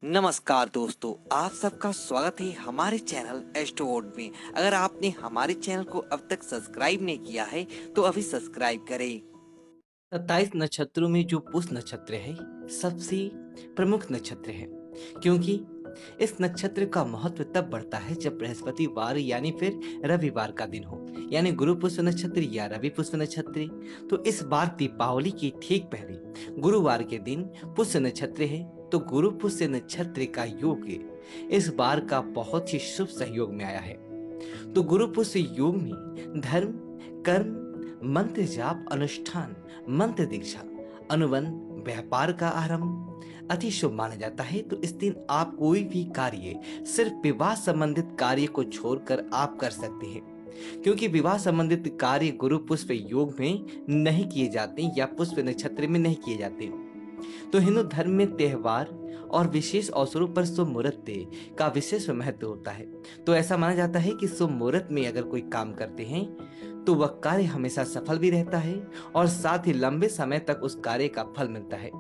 नमस्कार दोस्तों, आप सबका स्वागत है हमारे चैनल एस्ट्रोवर्ड में। अगर आपने हमारे चैनल को अब तक सब्सक्राइब नहीं किया है तो अभी सब्सक्राइब करें। 27 नक्षत्रों में जो पुष्य नक्षत्र है सबसे प्रमुख नक्षत्र है, क्योंकि इस नक्षत्र का महत्व तब बढ़ता है जब बृहस्पतिवार यानी फिर रविवार का दिन हो, यानी गुरु पुष्य नक्षत्र या रवि पुष्य नक्षत्र। तो इस बार दीपावली के ठीक पहले गुरुवार के दिन पुष्य नक्षत्र है, तो गुरु पुष्य नक्षत्र का योग इस बार का बहुत ही शुभ सहयोग में आया है। तो गुरु पुष्य योग में धर्म, कर्म, मंत्र जाप, अनुष्ठान, मंत्र दीक्षा, अनुबंध, व्यापार का आरंभ अति शुभ माना जाता है। तो इस दिन आप कोई भी कार्य सिर्फ विवाह संबंधित कार्य को छोड़कर आप कर सकते हैं, क्योंकि विवाह संबंधित कार्य गुरु पुष्प योग में नहीं किए जाते या पुष्प नक्षत्र में नहीं किए जाते। तो हिंदू धर्म में त्योहार और विशेष अवसरों पर शुभ मुहूर्त का विशेष महत्व होता है। तो ऐसा माना जाता है कि शुभ मुहूर्त में अगर कोई काम करते हैं तो वह कार्य हमेशा सफल भी रहता है और साथ ही लंबे समय तक उस कार्य का फल मिलता है।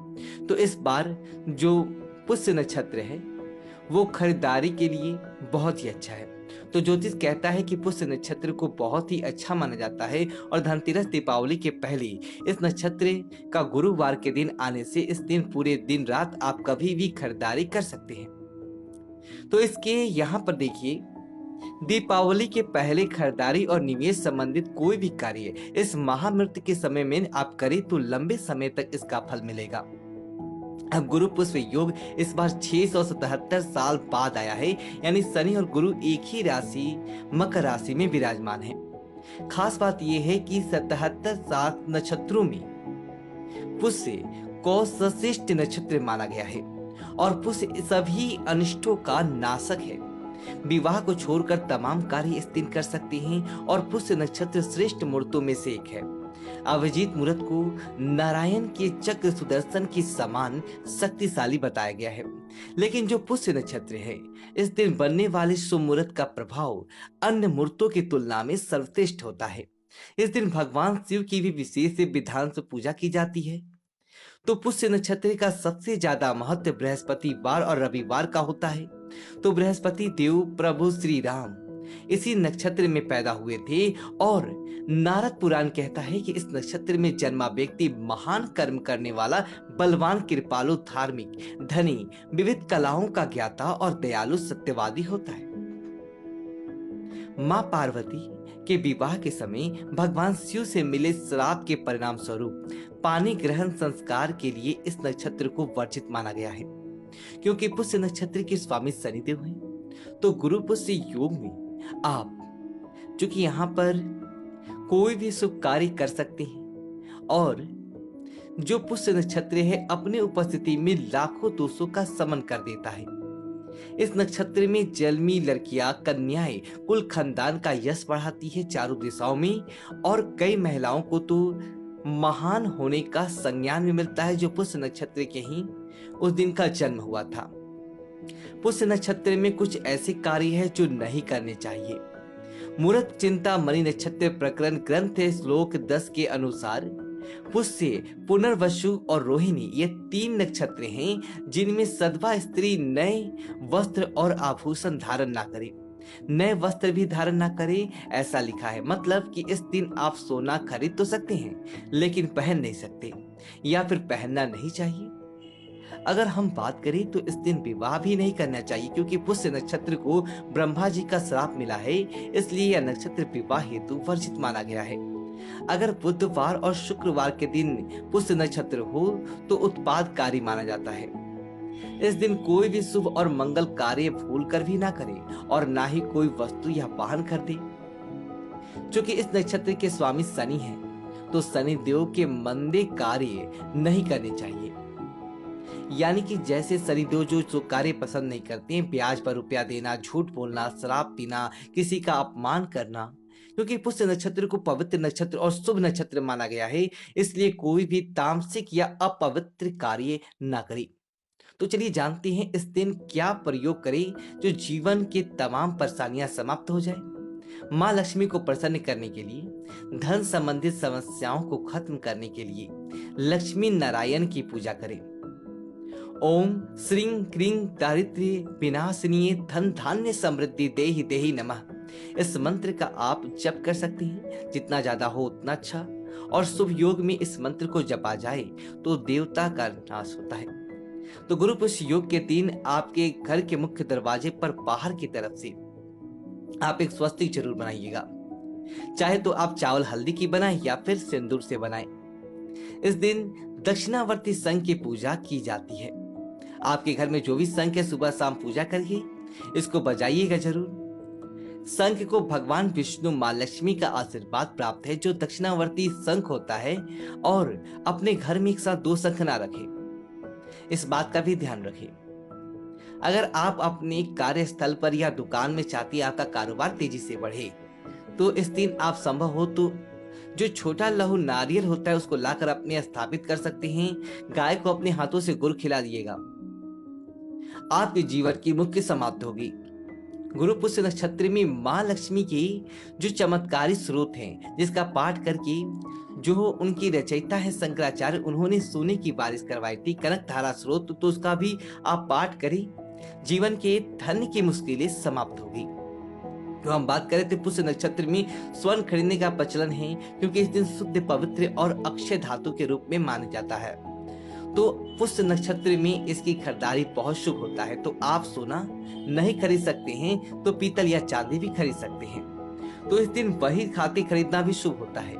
तो इस बार जो पुष्य नक्षत्र है वो खरीदारी के लिए बहुत ही अच्छा है। तो ज्योतिष कहता है कि पुष्य नक्षत्र को बहुत ही अच्छा माना जाता है और धनतेरस दीपावली के पहले इस नक्षत्र का गुरुवार के दिन आने से इस दिन पूरे दिन रात आप कभी भी खरीदारी कर सकते हैं। तो इसके यहाँ पर देखिए, दीपावली के पहले खरीदारी और निवेश संबंधित कोई भी कार्य इस महामृत के समय में आप करें तो लंबे समय तक इसका फल मिलेगा। अब गुरु पुष्प योग इस बार 677 साल बाद आया है, यानी शनि और गुरु एक ही राशि मकर राशि में विराजमान है। खास बात यह है कि 77 सात नक्षत्रों में पुष्य को श्रेष्ठ नक्षत्र माना गया है और पुष्य सभी अनिष्टों का नाशक है। विवाह को छोड़कर तमाम कार्य इस दिन कर सकते हैं और पुष्य नक्षत्र श्रेष्ठ मुहूर्तों में से एक है। अभिजीत मुहूर्त को नारायण के चक्र सुदर्शन के समान शक्तिशाली बताया गया है, लेकिन जो पुष्य नक्षत्र है इस दिन बनने वाले शुभ मुहूर्त का प्रभाव अन्य मुहूर्तों की तुलना में सर्वश्रेष्ठ होता है। इस दिन भगवान शिव की भी विशेष विधान से पूजा की जाती है। तो पुष्य नक्षत्र का सबसे ज्यादा महत्व बृहस्पतिवार और रविवार का होता है। तो बृहस्पति देव प्रभु श्री राम इसी नक्षत्र में पैदा हुए थे और नारद पुराण कहता है कि इस नक्षत्र में जन्मा व्यक्ति महान कर्म करने वाला, बलवान, कृपालु, धार्मिक, धनी, विविध कलाओं का ज्ञाता और दयालु सत्यवादी होता है। मां पार्वती के विवाह के समय भगवान शिव से मिले श्राप के परिणाम स्वरूप पानी ग्रहण संस्कार के लिए इस नक्षत्र को वर्जित माना गया है, क्योंकि पुष्य नक्षत्र के स्वामी शनिदेव हैं। तो गुरु पुष्य योग में आप चूंकि यहाँ पर कोई भी शुभ कार्य कर सकते हैं और जो पुष्य नक्षत्र है अपनी उपस्थिति में लाखों दोषों का समन कर देता है। इस नक्षत्र में जन्मी लड़कियां, कन्याएं कुल खानदान का यश बढ़ाती है चारों दिशाओं में, और कई महिलाओं को तो महान होने का संज्ञान भी मिलता है जो पुष्य नक्षत्र के ही उस दिन का जन्म हुआ था। पुष्य नक्षत्र में कुछ ऐसे कार्य है जो नहीं करने चाहिए। मूर्त चिंता मणि नक्षत्र प्रकरण ग्रंथ श्लोक 10 के अनुसार पुष्य, पुनर्वसु और रोहिणी ये 3 नक्षत्र हैं जिनमें सधवा स्त्री नए वस्त्र और आभूषण धारण ना करे। नए वस्त्र भी धारण ना करे ऐसा लिखा है, मतलब कि इस दिन आप सोना खरीद तो सकते हैं लेकिन पहन नहीं सकते या फिर पहनना नहीं चाहिए। अगर हम बात करें तो इस दिन विवाह भी नहीं करना चाहिए, क्योंकि पुष्य नक्षत्र को ब्रह्मा जी का श्राप मिला है, इसलिए यह नक्षत्र विवाह हेतु वर्जित माना गया है। अगर बुधवार और शुक्रवार के दिन पुष्य नक्षत्र हो तो उत्पादकारी माना जाता है। इस दिन कोई भी शुभ और मंगल कार्य भूल कर भी ना करे और ना ही कोई वस्तु या वाहन खरीदे। चूंकि इस नक्षत्र के स्वामी शनि हैं, तो शनि देव के मंदे कार्य नहीं करने चाहिए। यानी कि जैसे शनिदेव जो कार्य पसंद नहीं करते हैं, ब्याज पर रुपया देना, झूठ बोलना, शराब पीना, किसी का अपमान करना, क्योंकि पुष्य नक्षत्र को पवित्र नक्षत्र और शुभ नक्षत्र माना गया है, इसलिए कोई भी तामसिक या अपवित्र कार्य ना करे। तो चलिए जानते हैं इस दिन क्या प्रयोग करें जो जीवन के तमाम परेशानियां समाप्त हो जाए। माँ लक्ष्मी को प्रसन्न करने के लिए, धन संबंधित समस्याओं को खत्म करने के लिए लक्ष्मी नारायण की पूजा करें। ओम श्रीं क्रीं दारिद्र्य विनाशिनी धन धान्य समृद्धि देहि देहि नमः। इस मंत्र का आप जप कर सकते हैं, जितना ज्यादा हो उतना अच्छा। और शुभ योग में इस मंत्र को जपा जाए तो देवता का नाश होता है। तो गुरु पुष्य योग के दिन आपके घर के मुख्य दरवाजे पर बाहर की तरफ से आप एक स्वस्तिक जरूर बनाइएगा। चाहे तो आप चावल हल्दी की बनाएं या फिर सिंदूर से बनाएं। इस दिन दक्षिणावर्ती शंख की पूजा की जाती है। आपके घर में जो भी शंख है सुबह शाम पूजा करिए, इसको बजाइएगा जरूर। शंख को भगवान विष्णु मां लक्ष्मी का आशीर्वाद प्राप्त है, जो दक्षिणावर्ती शंख होता है। और अपने घर में एक साथ दो शंख ना रखें, इस बात का भी ध्यान रखें। अगर आप अपने कार्यस्थल पर या दुकान में चाहती है आपका कारोबार तेजी से बढ़े, तो इस दिन आप संभव हो तो जो छोटा लहू नारियल होता है उसको लाकर अपने स्थापित कर सकते हैं। गाय को अपने हाथों से गुड़ खिला दिएगा, आपके जीवन की मुख्य समाप्ति होगी। गुरु पुष्य नक्षत्र में मां लक्ष्मी की जो चमत्कारी स्रोत हैं, जिसका पाठ करके जो उनकी रचयिता है शंकराचार्य, उन्होंने सोने की बारिश करवाई थी, कनक धारा स्रोत, तो उसका भी आप पाठ करें। जीवन के धन की मुश्किलें समाप्त होगी। तो हम बात करें तो पुष्य नक्षत्र में स्वर्ण खरीदने का प्रचलन है, क्योंकि इस दिन शुद्ध पवित्र और अक्षय धातु के रूप में माना जाता है। तो पुष्य नक्षत्र में इसकी खरीदारी बहुत शुभ होता है। तो आप सोना नहीं खरीद सकते हैं तो पीतल या चांदी भी खरीद सकते हैं। तो इस दिन वही खाते खरीदना भी शुभ होता है।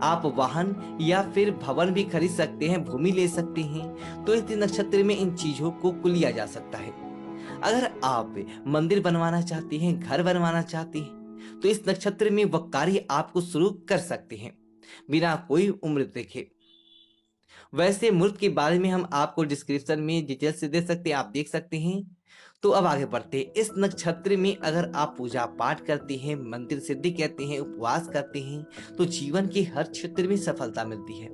आप वाहन या फिर भवन भी खरीद सकते हैं, भूमि ले सकते हैं। तो इस दिन नक्षत्र में इन चीजों को लिया जा सकता है। अगर आप मंदिर बनवाना चाहते हैं, घर बनवाना चाहते हैं, तो इस नक्षत्र में वह कार्य आपको शुरू कर सकते हैं बिना कोई उम्र देखे। वैसे मुहूर्त के बारे में हम आपको डिस्क्रिप्शन में डिटेल से दे सकते हैं, आप देख सकते हैं। तो अब आगे बढ़ते हैं। इस नक्षत्र में अगर आप पूजा पाठ करते हैं, मंदिर सिद्धि कहते हैं, उपवास करते हैं, तो जीवन के हर क्षेत्र में सफलता मिलती है।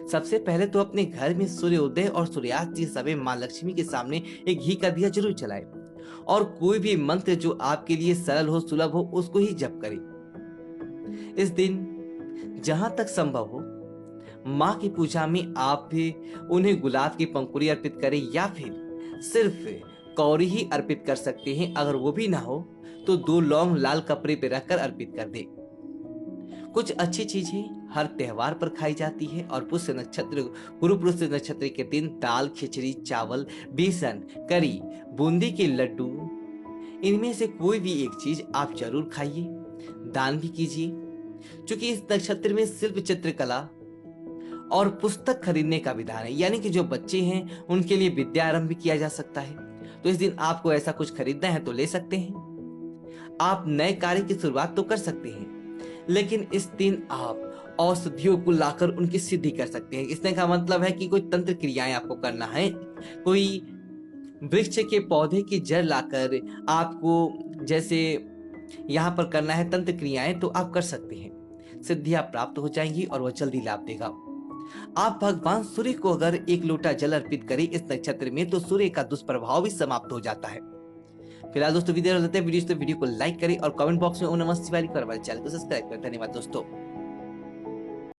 सबसे पहले तो अपने घर में सूर्योदय और सूर्यास्त के समय मां लक्ष्मी के सामने एक घी का दिया जरूर जलाएं, और कोई भी मंत्र जो आपके लिए सरल हो, सुलभ हो, उसको ही जप करें। इस दिन जहां तक संभव हो मां की पूजा में आप भी उन्हें गुलाब की पंखुड़ी अर्पित करें, या फिर सिर्फ कौड़ी ही अर्पित कर सकते हैं। अगर वो भी ना हो तो 2 लौंग लाल कपड़े पे रखकर अर्पित कर दे। कुछ अच्छी चीजें हर त्योहार पर खाई जाती है, और पुष्य नक्षत्र गुरु पुष्य नक्षत्र के दिन दाल, खिचड़ी, चावल, बेसन, करी, बूंदी के लड्डू, इनमें से कोई भी एक चीज आप जरूर खाइए, दान भी कीजिए। क्योंकि इस नक्षत्र में शिल्प, चित्रकला और पुस्तक खरीदने का विधान है, यानी कि जो बच्चे हैं उनके लिए विद्या आरंभ भी किया जा सकता है। तो इस दिन आपको ऐसा कुछ खरीदना है तो ले सकते हैं। आप नए कार्य की शुरुआत तो कर सकते हैं, लेकिन इस दिन आप औषधियों को लाकर उनकी सिद्धि कर सकते हैं। इसने का मतलब है कि कोई तंत्र क्रियाएं आपको करना है, कोई वृक्ष के पौधे की जड़ लाकर आपको जैसे यहाँ पर करना है तंत्र क्रियाएं, तो आप कर सकते हैं। सिद्धियां प्राप्त हो जाएंगी और वह जल्दी लाभ देगा। आप भगवान सूर्य को अगर 1 लोटा जल अर्पित करें इस नक्षत्र में, तो सूर्य का दुष्प्रभाव भी समाप्त हो जाता है। फिलहाल दोस्तों वीडियो को लाइक करें और कमेंट बॉक्स में ओम नमः शिवाय लिखकर हमारे चैनल को सब्सक्राइब करें। धन्यवाद दोस्तों।